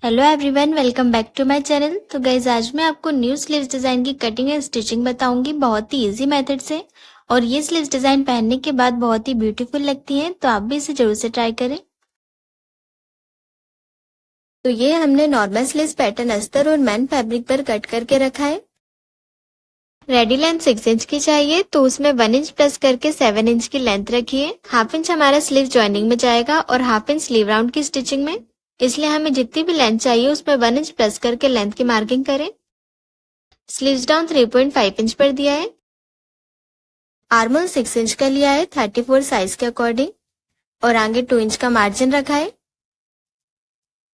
Hello everyone, welcome back to my channel. तो guys आज मैं आपको न्यू स्लीव्स डिज़ाइन की कटिंग एंड स्टिचिंग बताऊंगी बहुत ही इजी मेथड से। और ये स्लीव्स डिज़ाइन पहनने के बाद बहुत ही ब्यूटीफुल लगती हैं, तो आप भी इसे जरूर से ट्राई करें। तो ये हमने नॉर्मल स्लीव्स पैटर्न अस्तर और मैन फैब्रिक पर कट करके रखा है। रेडी लेंथ 6 इंच की चाहिए, तो उसमें 1 इंच प्लस करके 7 इंच की लेंथ रखिए। हाफ इंच हमारा स्लीव ज्वाइनिंग में जाएगा और हाफ इंच स्लीव राउंड की स्टिचिंग में। इसलिए हमें जितनी भी लेंथ चाहिए उसमें 1 इंच प्लस करके लेंथ की मार्किंग करें। स्लीव्स डाउन 3.5 इंच पर दिया है। आर्म होल 6 इंच का लिया है 34 साइज के अकॉर्डिंग, और आगे 2 इंच का मार्जिन रखा है।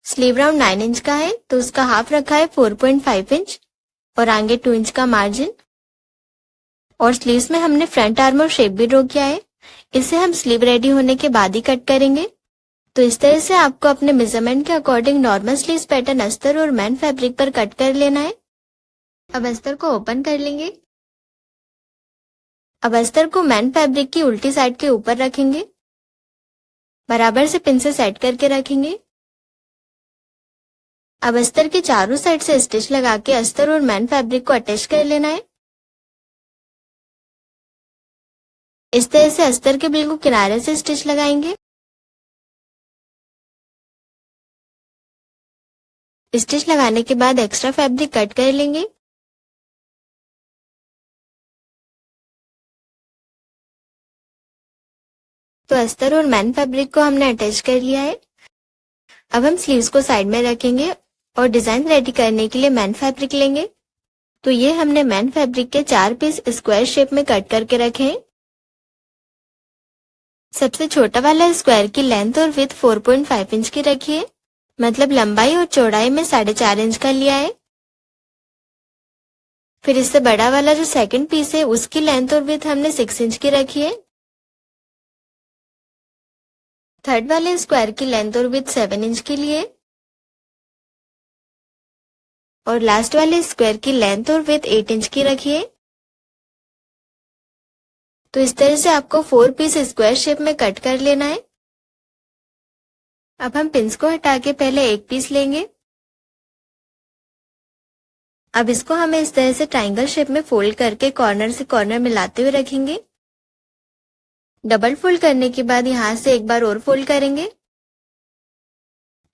स्लीव राउंड 9 इंच का है, तो उसका हाफ रखा है 4.5 इंच और आगे 2 इंच का मार्जिन। और स्लीव्स में हमने फ्रंट आर्म और शेप भी ड्रॉ किया है। इसे हम स्लीव रेडी होने के बाद ही कट करेंगे। तो इस तरह से आपको अपने मेजरमेंट के अकॉर्डिंग नॉर्मल स्लीव्स पैटर्न अस्तर और मैन फैब्रिक पर कट कर लेना है। अब अस्तर को ओपन कर लेंगे। अब अस्तर को मैन फैब्रिक की उल्टी साइड के ऊपर रखेंगे, बराबर से पिन से सेट करके रखेंगे। अब अस्तर के चारों साइड से स्टिच लगा के अस्तर और मैन फैब्रिक को अटैच कर लेना है। इस तरह से अस्तर के बिल्कुल किनारे से स्टिच लगाएंगे। स्टिच लगाने के बाद एक्स्ट्रा फैब्रिक कट कर लेंगे। तो अस्तर और मैन फैब्रिक को हमने अटैच कर लिया है। अब हम स्लीव्स को साइड में रखेंगे और डिजाइन रेडी करने के लिए मैन फैब्रिक लेंगे। तो ये हमने मैन फैब्रिक के 4 पीस स्क्वायर शेप में कट करके रखे हैं। सबसे छोटा वाला स्क्वायर की लेंथ और विड्थ 4.5 इंच की रखी है, मतलब लंबाई और चौड़ाई में 4.5 इंच का लिया है। फिर इससे बड़ा वाला जो सेकंड पीस है उसकी लेंथ और विड्थ हमने 6 इंच की रखी है। थर्ड वाले स्क्वायर की लेंथ और विड्थ 7 इंच की लिए, और लास्ट वाले स्क्वायर की लेंथ और विड्थ 8 इंच की रखी है। तो इस तरह से आपको 4 पीस स्क्वायर शेप में कट कर लेना है। अब हम पिंस को हटा के पहले एक पीस लेंगे। अब इसको हमें इस तरह से ट्रायंगल शेप में फोल्ड करके कॉर्नर से कॉर्नर मिलाते हुए रखेंगे। डबल फोल्ड करने के बाद यहां से एक बार और फोल्ड करेंगे।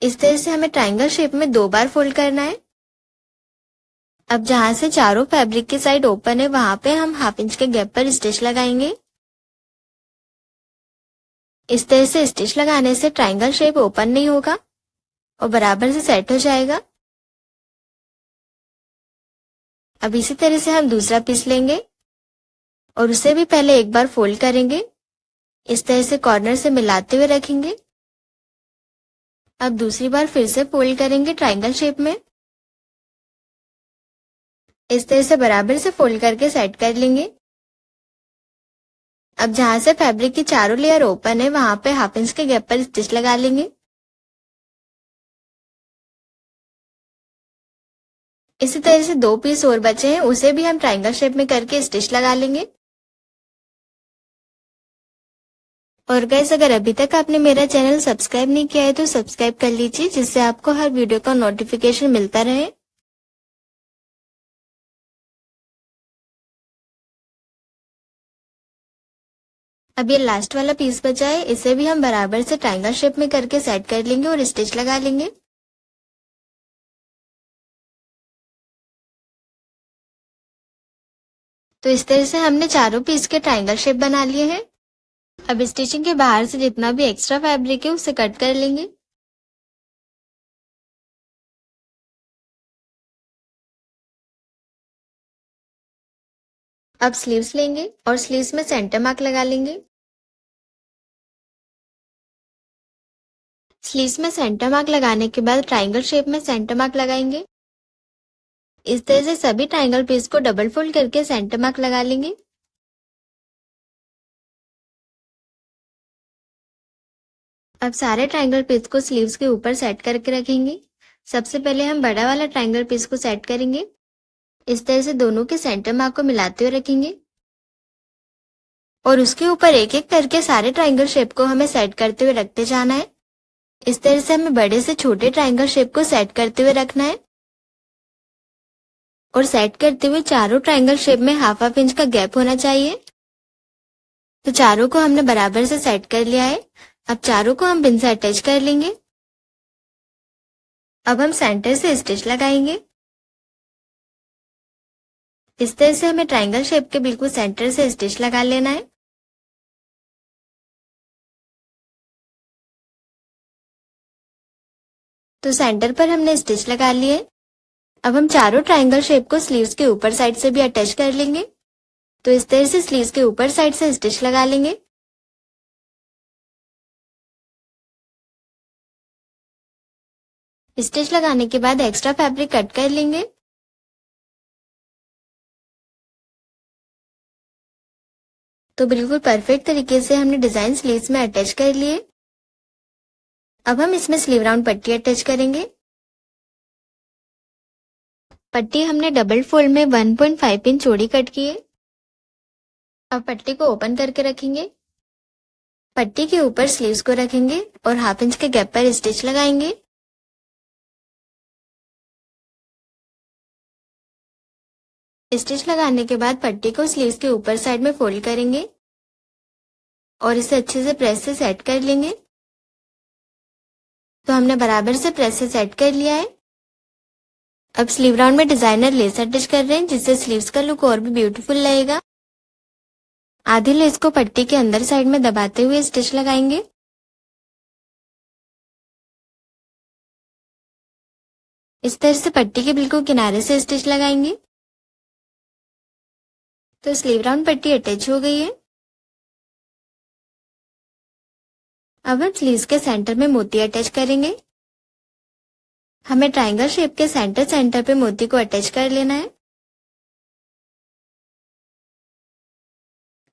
इस तरह से हमें ट्रायंगल शेप में 2 बार फोल्ड करना है। अब जहां से चारों फैब्रिक की साइड ओपन है वहां पे हम हाफ इंच के गैप पर स्टिच लगाएंगे। इस तरह से स्टिच लगाने से ट्रायंगल शेप ओपन नहीं होगा और बराबर से सेट हो जाएगा। अब इसी तरह से हम दूसरा पीस लेंगे और उसे भी पहले एक बार फोल्ड करेंगे। इस तरह से कॉर्नर से मिलाते हुए रखेंगे। अब दूसरी बार फिर से फोल्ड करेंगे ट्रायंगल शेप में। इस तरह से बराबर से फोल्ड करके सेट कर लेंगे। अब जहां से फैब्रिक की चारों लेयर ओपन है वहां पे हाफ इंच के गैप पर स्टिच लगा लेंगे। इसी तरह से 2 पीस और बचे हैं, उसे भी हम ट्रायंगल शेप में करके स्टिच लगा लेंगे। और गाइस, अगर अभी तक आपने मेरा चैनल सब्सक्राइब नहीं किया है तो सब्सक्राइब कर लीजिए, जिससे आपको हर वीडियो का नोटिफिकेशन मिलता रहे। अब ये लास्ट वाला पीस बचा है, इसे भी हम बराबर से ट्रायंगल शेप में करके सेट कर लेंगे और स्टिच लगा लेंगे। तो इस तरह से हमने चारों पीस के ट्रायंगल शेप बना लिए हैं। अब स्टिचिंग के बाहर से जितना भी एक्स्ट्रा फैब्रिक है उसे कट कर लेंगे। अब स्लीव्स लेंगे और स्लीव्स में सेंटर मार्क लगा लेंगे। स्लीव्स में सेंटर मार्क लगाने के बाद ट्रायंगल शेप में सेंटर मार्क लगाएंगे। इस तरह से सभी ट्रायंगल पीस को डबल फोल्ड करके सेंटर मार्क लगा लेंगे। अब सारे ट्रायंगल पीस को स्लीव्स के ऊपर सेट करके रखेंगे। सबसे पहले हम बड़ा वाला ट्रायंगल पीस को सेट करेंगे। इस तरह से दोनों के सेंटर मार्क को मिलाते हुए रखेंगे और उसके ऊपर एक एक करके सारे ट्रायंगल शेप को हमें सेट करते हुए रखते जाना है। इस तरह से हमें बड़े से छोटे ट्रायंगल शेप को सेट करते हुए रखना है और सेट करते हुए चारों ट्रायंगल शेप में हाफ हाफ इंच का गैप होना चाहिए। तो चारों को हमने बराबर से सेट कर लिया है। अब चारों को हम पिन से अटैच कर लेंगे। अब हम सेंटर से स्टिच लगाएंगे। इस तरह से हमें ट्रायंगल शेप के बिल्कुल सेंटर से स्टिच लगा लेना है। तो सेंटर पर हमने स्टिच लगा लिए। अब हम चारों ट्रायंगल शेप को स्लीव्स के ऊपर साइड से भी अटैच कर लेंगे। तो इस तरह से स्लीव्स के ऊपर साइड से स्टिच लगा लेंगे। स्टिच लगाने के बाद एक्स्ट्रा फैब्रिक कट कर लेंगे। तो बिल्कुल परफेक्ट तरीके से हमने डिजाइन स्लीव्स में अटैच कर लिए। अब हम इसमें स्लीव राउंड पट्टी अटैच करेंगे। पट्टी हमने डबल फोल्ड में 1.5 इंच चौड़ी कट की है। अब पट्टी को ओपन करके रखेंगे। पट्टी के ऊपर स्लीव्स को रखेंगे और हाफ इंच के गैप पर स्टिच लगाएंगे। स्टिच लगाने के बाद पट्टी को स्लीव्स के ऊपर साइड में फोल्ड करेंगे और इसे अच्छे से प्रेस से सेट कर लेंगे। तो हमने बराबर से प्रेस से सेट कर लिया है। अब स्लीव राउंड में डिजाइनर लेस अटैच कर रहे हैं, जिससे स्लीव्स का लुक और भी ब्यूटीफुल लगेगा। आधी लेस को पट्टी के अंदर साइड में दबाते हुए स्टिच लगाएंगे। इस तरह से पट्टी के बिल्कुल किनारे से स्टिच लगाएंगे। तो स्लीव राउंड पट्टी अटैच हो गई है। अब हम स्लीव्स के सेंटर में मोती अटैच करेंगे। हमें ट्रायंगल शेप के सेंटर पे मोती को अटैच कर लेना है।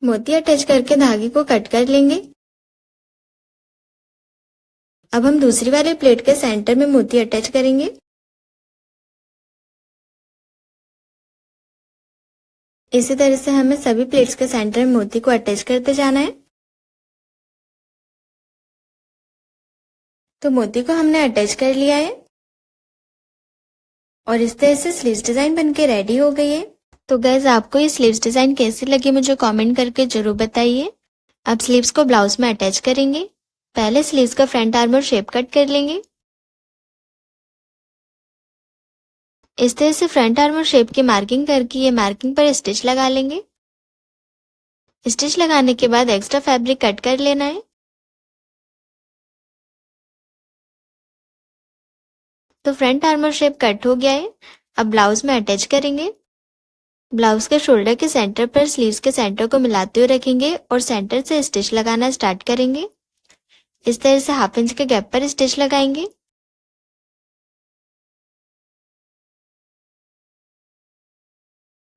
मोती अटैच करके धागे को कट कर लेंगे। अब हम दूसरी वाली प्लेट के सेंटर में मोती अटैच करेंगे। इसी तरह से हमें सभी प्लेट्स के सेंटर में मोती को अटैच करते जाना है। तो मोती को हमने अटैच कर लिया है और इस तरह से स्लीव्स डिजाइन बनके रेडी हो गई है। तो गाइस, आपको ये स्लीव्स डिजाइन कैसी लगी मुझे कमेंट करके जरूर बताइए। अब स्लीव्स को ब्लाउज में अटैच करेंगे। पहले स्लीव्स का फ्रंट आर्मर शेप कट कर लेंगे। इस तरह से फ्रंट आर्मर शेप की मार्किंग करके ये मार्किंग पर स्टिच लगा लेंगे। स्टिच लगाने के बाद एक्स्ट्रा फैब्रिक कट कर लेना है। तो फ्रंट आर्मर शेप कट हो गया है। अब ब्लाउज में अटैच करेंगे। ब्लाउज के शोल्डर के सेंटर पर स्लीव्स के सेंटर को मिलाते हुए रखेंगे और सेंटर से स्टिच लगाना स्टार्ट करेंगे। इस तरह से हाफ इंच के गैप पर स्टिच लगाएंगे।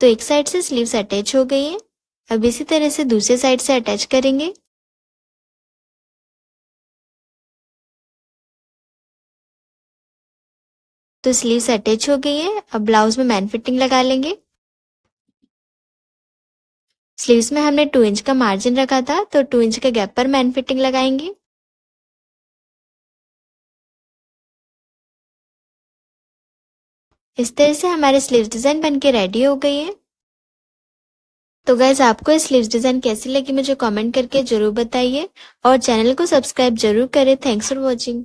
तो एक साइड से स्लीव्स अटैच हो गई है। अब इसी तरह से दूसरी साइड से अटैच करेंगे। तो स्लीव्स अटैच हो गई है। अब ब्लाउज में मैन फिटिंग लगा लेंगे। स्लीव्स में हमने 2 इंच का मार्जिन रखा था, तो 2 इंच के गैप पर मैन फिटिंग लगाएंगे। इस तरह से हमारे स्लीव्स डिजाइन बनके रेडी हो गई है। तो गाइज, आपको ये स्लीव्स डिजाइन कैसी लगी मुझे कमेंट करके जरूर बताइए और चैनल को सब्सक्राइब जरूर करें। Thanks for watching.